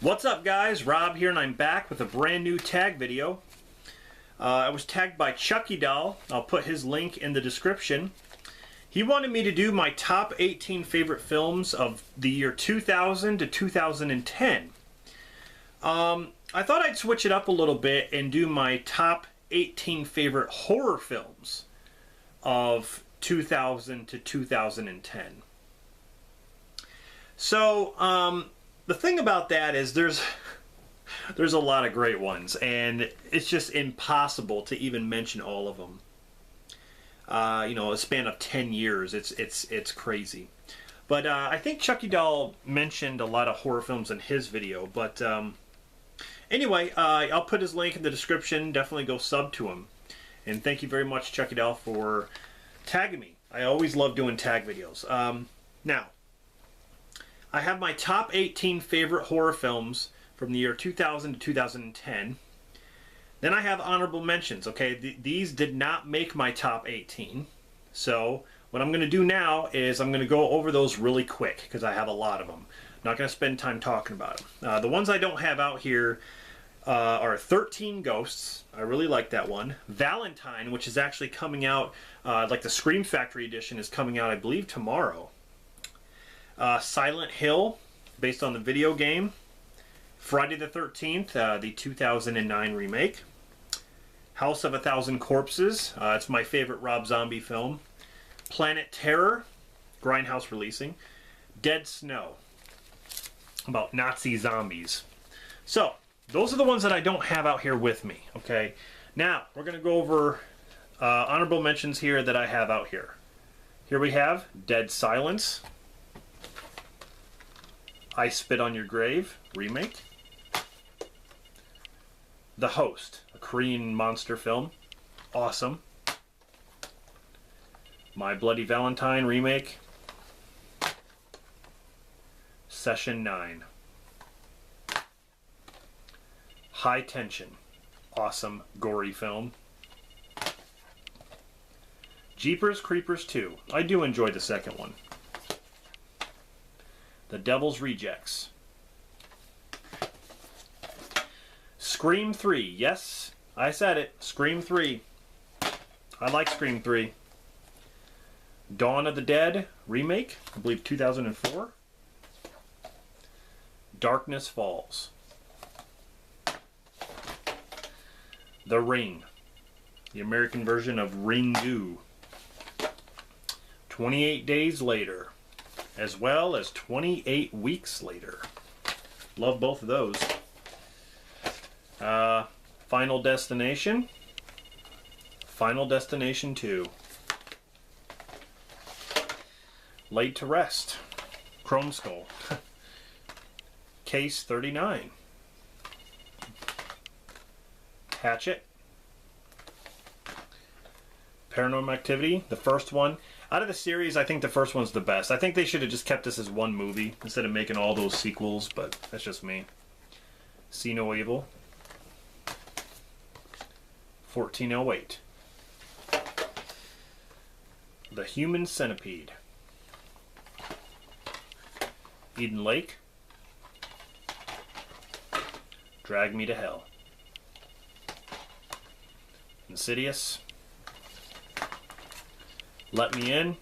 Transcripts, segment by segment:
What's up, guys? Rob here, and I'm back with a brand new tag video. I was tagged by Chucky Doll. I'll put his link in the description. He wanted me to do my top 18 favorite films of the year 2000 to 2010. I thought I'd switch it up a little bit and do my top 18 favorite horror films of 2000 to 2010. So, the thing about that is there's a lot of great ones, and it's just impossible to even mention all of them. You know, a span of 10 years, it's crazy. But I think Chucky Doll mentioned a lot of horror films in his video. But anyway, I'll put his link in the description. Definitely go sub to him. And thank you very much, Chucky Doll, for tagging me. I always love doing tag videos. Now, I have my top 18 favorite horror films from the year 2000 to 2010. Then I have honorable mentions. Okay, these did not make my top 18. So what I'm going to do now is I'm going to go over those really quick because I have a lot of them. I'm not going to spend time talking about them. The ones I don't have out here are 13 Ghosts. I really like that one. Valentine, which is actually coming out, like the Scream Factory edition is coming out, I believe, tomorrow. Silent Hill, based on the video game. Friday the 13th, the 2009 remake. House of a Thousand Corpses, it's my favorite Rob Zombie film. Planet Terror, Grindhouse releasing. Dead Snow, about Nazi zombies. So, those are the ones that I don't have out here with me, okay? Now, we're going to go over honorable mentions here that I have out here. Here we have Dead Silence. I Spit on Your Grave, remake. The Host, a Korean monster film. Awesome. My Bloody Valentine, remake. Session 9. High Tension, awesome, gory film. Jeepers Creepers 2. I do enjoy the second one. The Devil's Rejects. Scream 3. Yes, I said it. Scream 3. I like Scream 3. Dawn of the Dead remake, I believe 2004. Darkness Falls. The Ring, the American version of Ringu. 28 Days Later, as well as 28 Weeks Later. Love both of those. Final Destination. Final Destination 2. Laid to Rest. Chrome Skull. Case 39. Hatchet. Paranormal Activity, the first one. Out of the series, I think the first one's the best. I think they should have just kept this as one movie instead of making all those sequels, but that's just me. See No Evil. 1408. The Human Centipede. Eden Lake. Drag Me to Hell. Insidious. Let Me In.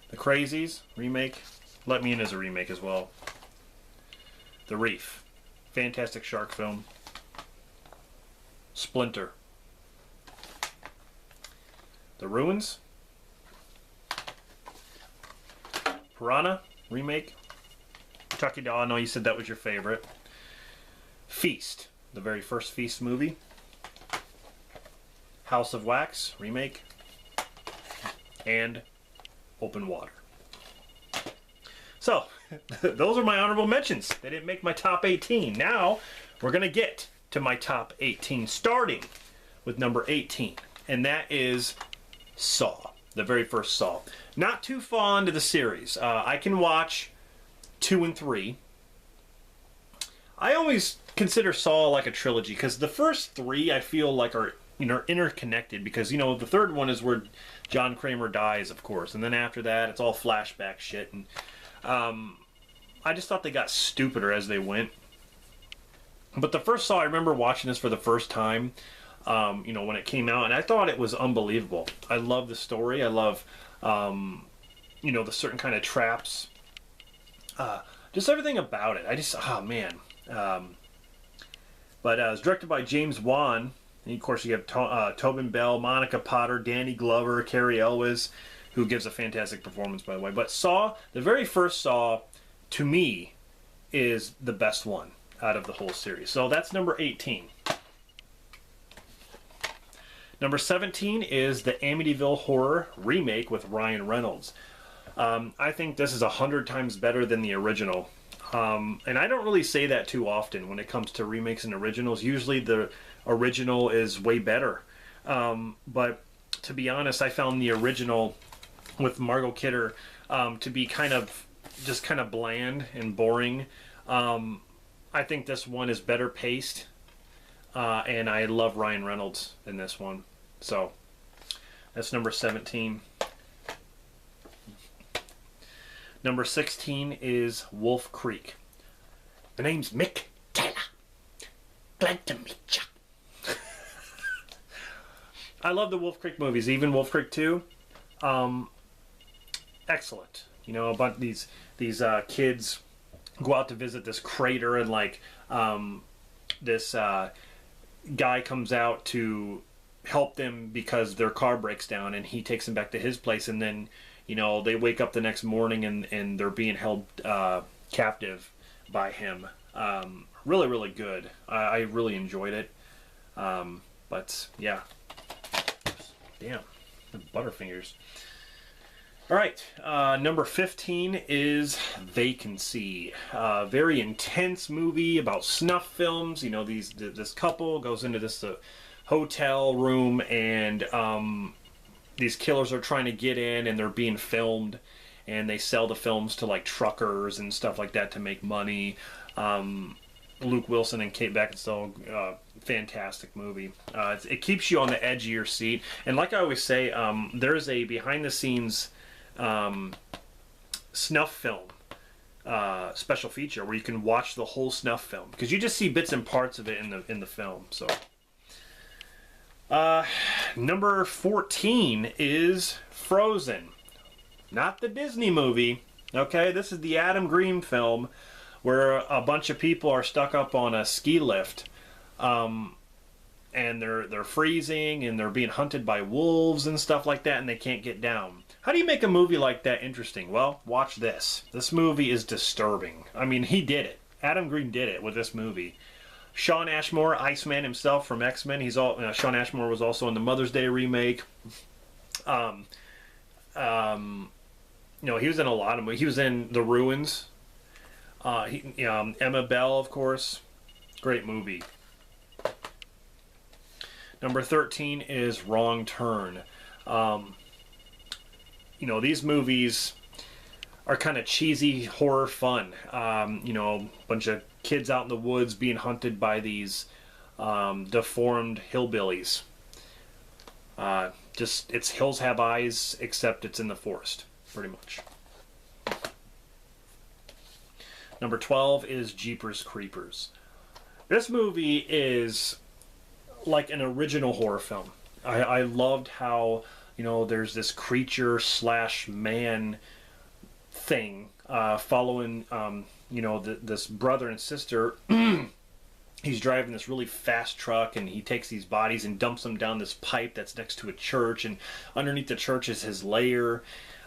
The Crazies remake. Let Me In is a remake as well. The Reef, fantastic shark film. Splinter. The Ruins. Piranha remake. Chucky Doll, I know you said that was your favorite. Feast, the very first Feast movie. House of Wax remake. And Open Water. So, those are my honorable mentions. They didn't make my top 18. Now, we're going to get to my top 18, starting with number 18. And that is Saw, the very first Saw. Not too fond of the series. I can watch 2 and 3. I always consider Saw like a trilogy because the first 3 I feel like are, you know, interconnected, because, you know, the third one is where John Kramer dies, of course, and then after that it's all flashback shit. And I just thought they got stupider as they went. But the first Saw, I remember watching this for the first time, you know, when it came out, and I thought it was unbelievable. I love the story. I love, you know, the certain kind of traps. Just everything about it. I just, oh man. But it was directed by James Wan. And of course, you have Tobin Bell, Monica Potter, Danny Glover, Cary Elwes, who gives a fantastic performance, by the way. But Saw, the very first Saw, to me, is the best one out of the whole series. So that's number 18. Number 17 is the Amityville Horror remake with Ryan Reynolds. I think this is 100 times better than the original. And I don't really say that too often when it comes to remakes and originals. Usually the original is way better. But to be honest, I found the original with Margot Kidder to be kind of bland and boring. I think this one is better paced. And I love Ryan Reynolds in this one. So that's number 17. Number 16 is Wolf Creek. The name's Mick Taylor. Glad to meet ya. I love the Wolf Creek movies, even Wolf Creek 2. Excellent. You know, about these kids go out to visit this crater, and like this guy comes out to help them because their car breaks down, and he takes them back to his place, and then, you know, they wake up the next morning and they're being held captive by him. Really, really good. I really enjoyed it. But yeah. Damn. The Butterfingers. All right. Number 15 is Vacancy. Very intense movie about snuff films. You know, this couple goes into this hotel room, and these killers are trying to get in, and they're being filmed, and they sell the films to like truckers and stuff like that to make money. Luke Wilson and Kate Beckinsale, fantastic movie. It keeps you on the edge of your seat, and like I always say, there's a behind-the-scenes snuff film special feature where you can watch the whole snuff film, because you just see bits and parts of it in the film. So. Number 14 is Frozen. Not the Disney movie. Okay, this is the Adam Green film where a bunch of people are stuck up on a ski lift. And they're freezing, and they're being hunted by wolves and stuff like that, and they can't get down. How do you make a movie like that interesting? Well, watch this. This movie is disturbing. I mean, he did it. Adam Green did it with this movie. Shawn Ashmore, Iceman himself from X-Men. Shawn Ashmore was also in the Mother's Day remake. You know, he was in a lot of movies. He was in The Ruins. Emma Bell, of course. Great movie. Number 13 is Wrong Turn. You know, these movies are kind of cheesy horror fun. You know, a bunch of kids out in the woods being hunted by these deformed hillbillies. It's Hills Have Eyes, except it's in the forest, pretty much. Number 12 is Jeepers Creepers. This movie is like an original horror film. I loved how, you know, there's this creature / man thing following, you know, this brother and sister. He's driving this really fast truck, and he takes these bodies and dumps them down this pipe that's next to a church, and underneath the church is his lair.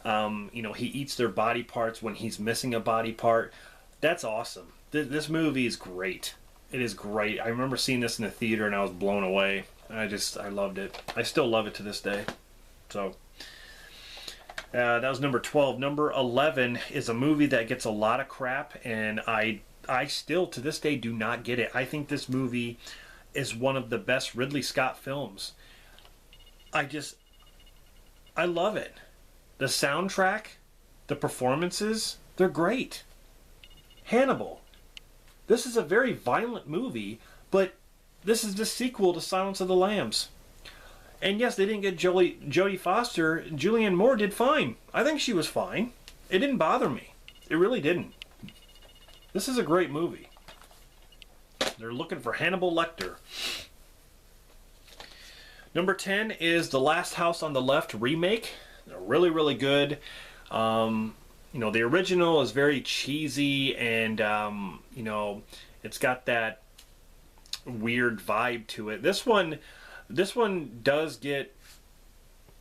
You know, he eats their body parts when he's missing a body part. That's awesome. This movie is great. It is great. I remember seeing this in the theater, and I was blown away. I loved it. I still love it to this day. So that was number 12. Number 11 is a movie that gets a lot of crap, and I still to this day do not get it. I think this movie is one of the best Ridley Scott films. I love it. The soundtrack, the performances, they're great. Hannibal. This is a very violent movie, but this is the sequel to Silence of the Lambs. And yes, they didn't get Jodie Foster. Julianne Moore did fine. I think she was fine. It didn't bother me. It really didn't. This is a great movie. They're looking for Hannibal Lecter. Number 10 is The Last House on the Left remake. They're really, really good. You know, the original is very cheesy, and you know, it's got that weird vibe to it. This one does get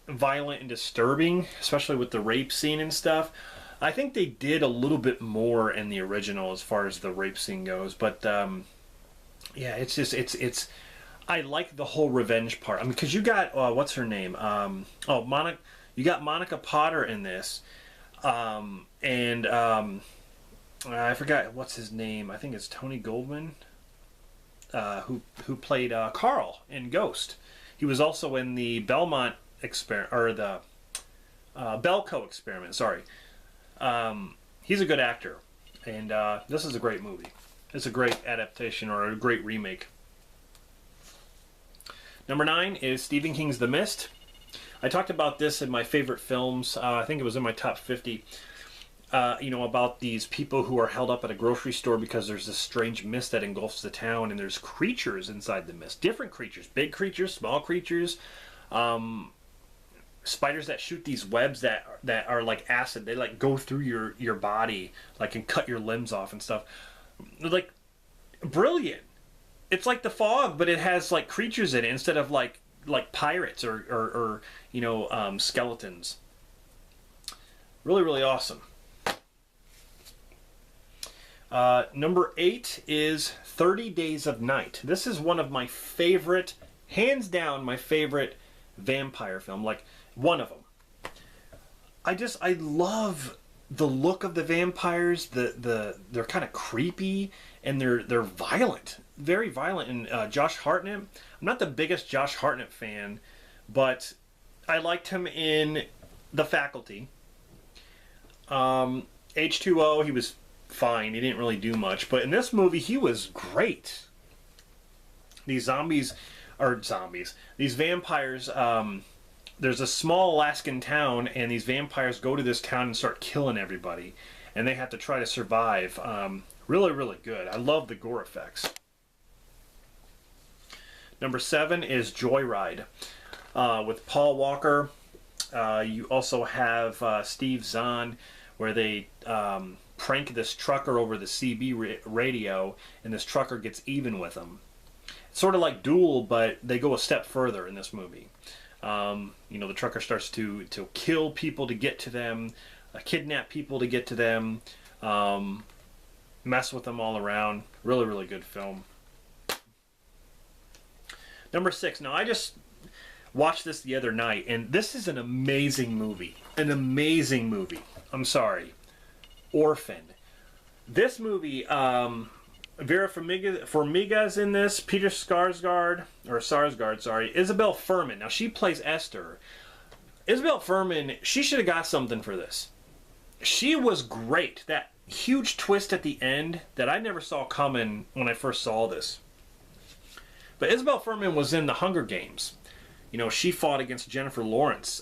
violent and disturbing, especially with the rape scene and stuff. I think they did a little bit more in the original as far as the rape scene goes, but yeah, it's just it's. I like the whole revenge part. I mean, because you got what's her name? Monica. You got Monica Potter in this, and I forgot what's his name. I think it's Tony Goldman, who played Carl in Ghost. He was also in the Belmont experiment, or the Belko experiment. Sorry. He's a good actor, and this is a great movie. It's a great adaptation or a great remake. Number 9 is Stephen King's The Mist. I talked about this in my favorite films. I think it was in my top 50. You know, about these people who are held up at a grocery store because there's this strange mist that engulfs the town, and there's creatures inside the mist. Different creatures. Big creatures, small creatures. Spiders that shoot these webs that are like acid. They like go through your body, like, and cut your limbs off and stuff. They're like brilliant. It's like The Fog, but it has like creatures in it instead of like pirates or you know, skeletons. Really, really awesome. Number 8 is 30 Days of Night. This is one of my favorite, hands down, my favorite vampire film. Like, one of them. I love the look of the vampires. They're kind of creepy, and they're violent, very violent. And Josh Hartnett. I'm not the biggest Josh Hartnett fan, but I liked him in The Faculty. H2O, he was fine. He didn't really do much, but in this movie, he was great. These these vampires. There's a small Alaskan town, and these vampires go to this town and start killing everybody, and they have to try to survive. Really, really good. I love the gore effects. Number 7 is Joyride, with Paul Walker. You also have Steve Zahn, where they prank this trucker over the CB radio, and this trucker gets even with him. It's sort of like Duel, but they go a step further in this movie. You know, the trucker starts to kill people to get to them, kidnap people to get to them, mess with them all around. Really, really good film. Number 6. Now, I just watched this the other night, and this is an amazing movie. An amazing movie. I'm sorry. Orphan. This movie, Vera Farmiga's in this, Peter Sarsgaard, sorry, Isabel Furman. Now, she plays Esther. Isabel Furman, she should have got something for this. She was great. That huge twist at the end that I never saw coming when I first saw this. But Isabel Furman was in The Hunger Games. You know, she fought against Jennifer Lawrence.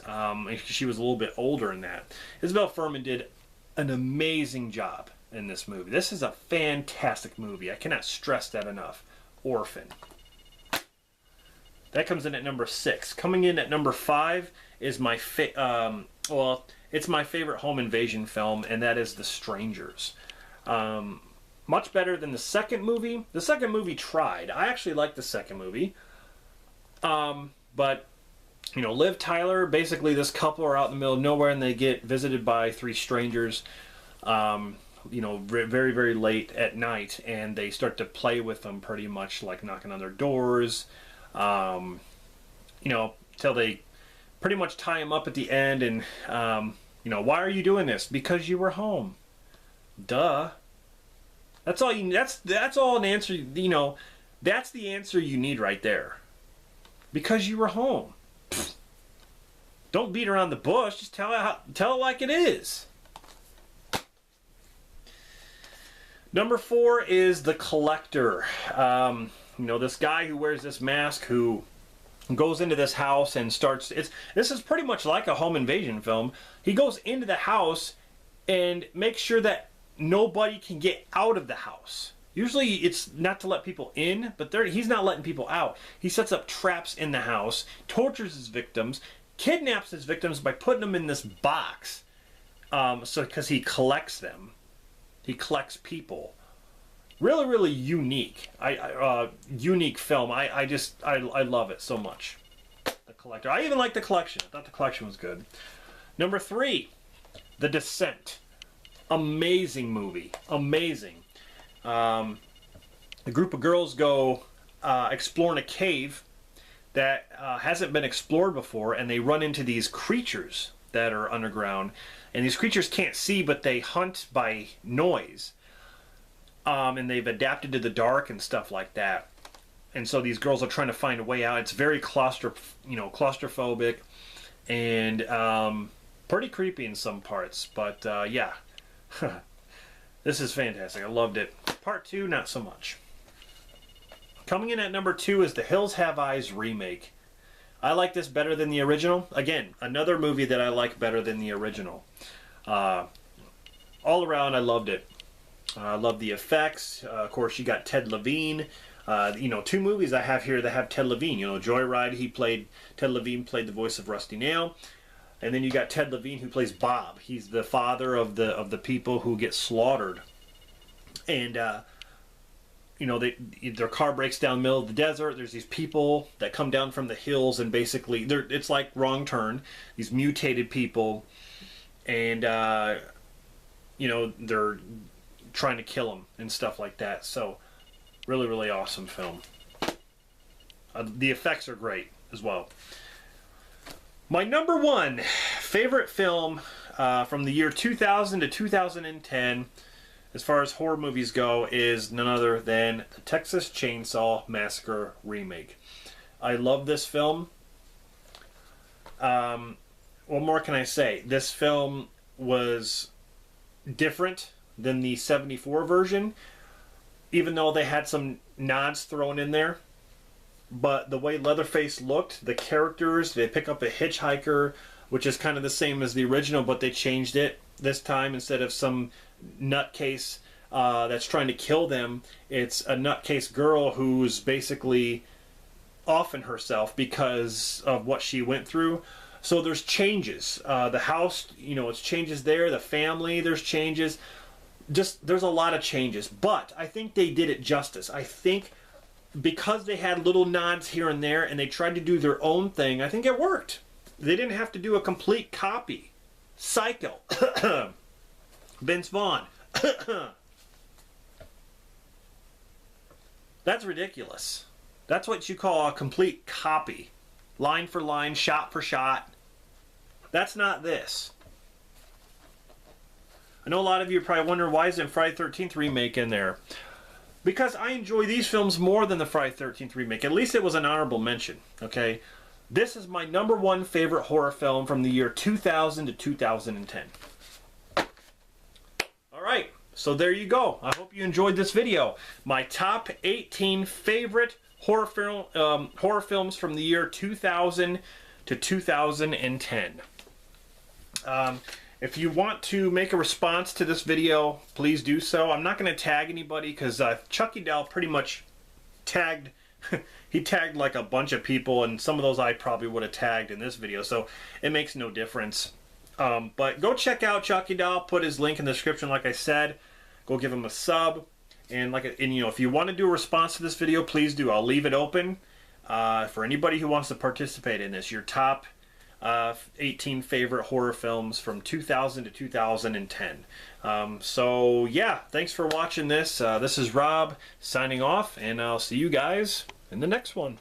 She was a little bit older in that. Isabel Furman did an amazing job in this movie. This is a fantastic movie. I cannot stress that enough. Orphan. That comes in at number 6. Coming in at number 5 is my it's my favorite home invasion film, and that is The Strangers. Much better than the second movie. The second movie tried. I actually liked the second movie. But, you know, Liv Tyler, basically this couple are out in the middle of nowhere, and they get visited by 3 strangers, you know, very, very late at night, and they start to play with them pretty much, like knocking on their doors, you know, till they pretty much tie them up at the end, and, you know, why are you doing this? Because you were home. Duh. That's all that's all an answer, you know, that's the answer you need right there. Because you were home. Don't beat around the bush. Just tell it like it is. Number 4 is The Collector. You know, this guy who wears this mask who goes into this house and starts... This is pretty much like a home invasion film. He goes into the house and makes sure that nobody can get out of the house. Usually it's not to let people in, but he's not letting people out. He sets up traps in the house, tortures his victims, kidnaps his victims by putting them in this box. Because he collects them. He collects people. Really, really unique. Unique film. I love it so much. The Collector. I even like The Collection. I thought The Collection was good. Number 3, The Descent. Amazing movie. Amazing. A group of girls go exploring a cave that hasn't been explored before, and they run into these creatures that are underground. And these creatures can't see, but they hunt by noise. And they've adapted to the dark and stuff like that. And so these girls are trying to find a way out. It's very claustrophobic and pretty creepy in some parts. But yeah, this is fantastic. I loved it. Part 2, not so much. Coming in at number 2 is The Hills Have Eyes remake. I like this better than the original. Again, another movie that I like better than the original. All around, I loved it. I love the effects. Of course, you got Ted Levine. 2 movies I have here that have Ted Levine. Joyride, Ted Levine played the voice of Rusty Nail. And then you got Ted Levine who plays Bob. He's the father of the people who get slaughtered. And, their car breaks down the middle of the desert. There's these people that come down from the hills, and basically, it's like Wrong Turn. These mutated people. And, they're trying to kill them and stuff like that. So, really, really awesome film. The effects are great as well. My number 1 favorite film from the year 2000 to 2010, as far as horror movies go, is none other than the Texas Chainsaw Massacre remake. I love this film. What more can I say? This film was different than the 74 version, even though they had some nods thrown in there. But the way Leatherface looked, the characters, they pick up a hitchhiker, which is kind of the same as the original, but they changed it this time. Instead of some nutcase that's trying to kill them, it's a nutcase girl who's basically offing herself because of what she went through. So there's changes. The house, it's changes there. The family, there's changes. There's a lot of changes, but I think they did it justice. I think because they had little nods here and there and they tried to do their own thing, I think it worked. They didn't have to do a complete copy. Psycho. Vince Vaughn. That's ridiculous. That's what you call a complete copy. Line for line, shot for shot. That's not this. I know a lot of you probably wonder, why isn't Friday the 13th remake in there? Because I enjoy these films more than the Friday the 13th remake. At least it was an honorable mention, okay? This is my number 1 favorite horror film from the year 2000 to 2010. Alright, so there you go. I hope you enjoyed this video. My top 18 favorite horror films from the year 2000 to 2010. If you want to make a response to this video, please do so. I'm not going to tag anybody because Chucky Doll pretty much tagged, he tagged like a bunch of people, and some of those I probably would have tagged in this video, so it makes no difference. But go check out Chucky Doll, put his link in the description like I said. Go give him a sub. And if you want to do a response to this video, please do. I'll leave it open for anybody who wants to participate in this. Your top 18 favorite horror films from 2000 to 2010. So yeah, thanks for watching this. This is Rob signing off, and I'll see you guys in the next one.